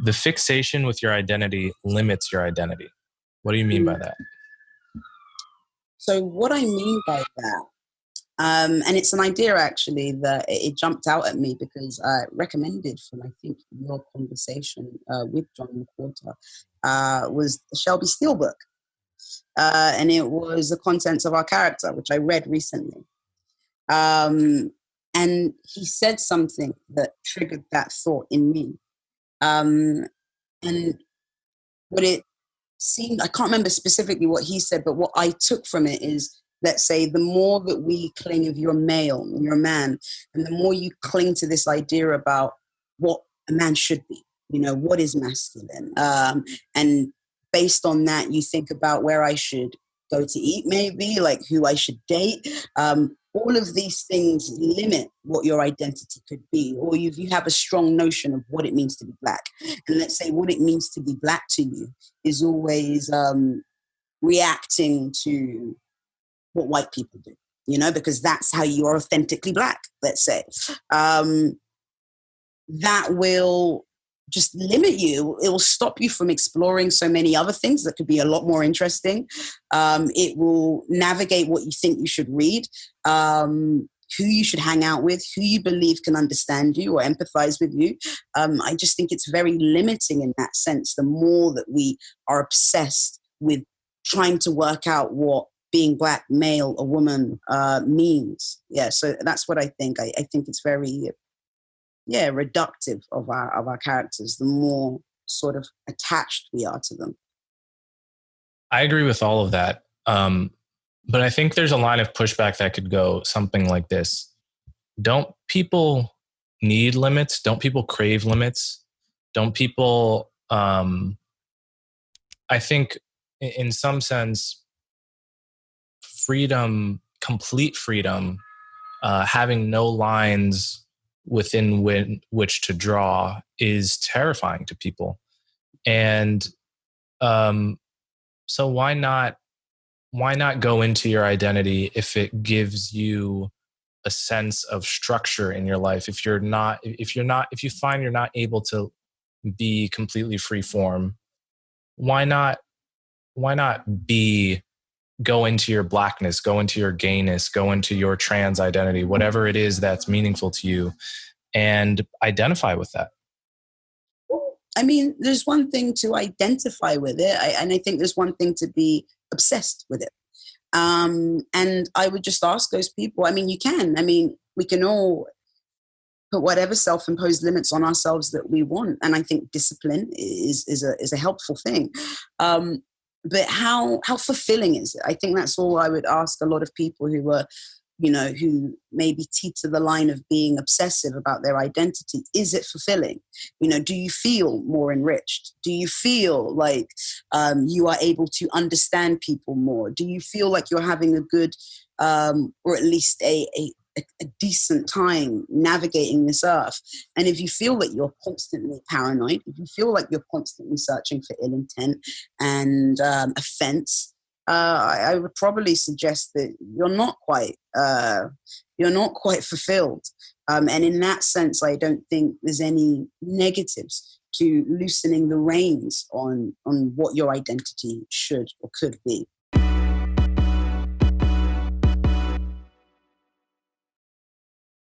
the fixation with your identity limits your identity. What do you mean by that? So what I mean by that, and it's an idea actually that it jumped out at me because I recommended from, I think, your conversation with John McWhorter, was the Shelby Steele book. And it was The Contents of Our Character, which I read recently. And he said something that triggered that thought in me. And what it seemed, I can't remember specifically what he said, but what I took from it is, let's say, the more that we cling, if you're a male, you're a man, and the more you cling to this idea about what a man should be, what is masculine, and based on that, you think about where I should go to eat, maybe, like who I should date. All of these things limit what your identity could be, or you have a strong notion of what it means to be Black. And let's say what it means to be Black to you is always reacting to what white people do, because that's how you're authentically Black, let's say. That will just limit you. It will stop you from exploring so many other things that could be a lot more interesting. It will navigate what you think you should read, who you should hang out with, who you believe can understand you or empathize with you. I just think it's very limiting in that sense, the more that we are obsessed with trying to work out what being Black, male, or woman means. Yeah, so that's what I think. I think it's very reductive of our characters, the more sort of attached we are to them. I agree with all of that. But I think there's a line of pushback that could go something like this. Don't people need limits? Don't people crave limits? Don't people, I think in some sense, freedom, complete freedom, having no lines within which to draw is terrifying to people. And so why not go into your identity if it gives you a sense of structure in your life? If you find you're not able to be completely free form, why not go into your Blackness, go into your gayness, go into your trans identity, whatever it is that's meaningful to you, and identify with that? I mean, there's one thing to identify with it, and I think there's one thing to be obsessed with it. And I would just ask those people, we can all put whatever self-imposed limits on ourselves that we want. And I think discipline is a helpful thing. But how fulfilling is it? I think that's all I would ask a lot of people who were, who maybe teeter the line of being obsessive about their identity. Is it fulfilling? Do you feel more enriched? Do you feel like you are able to understand people more? Do you feel like you're having a good, or at least a decent time navigating this earth? And if you feel that you're constantly paranoid, if you feel like you're constantly searching for ill intent and offense, I would probably suggest that you're not quite fulfilled. And in that sense, I don't think there's any negatives to loosening the reins on what your identity should or could be.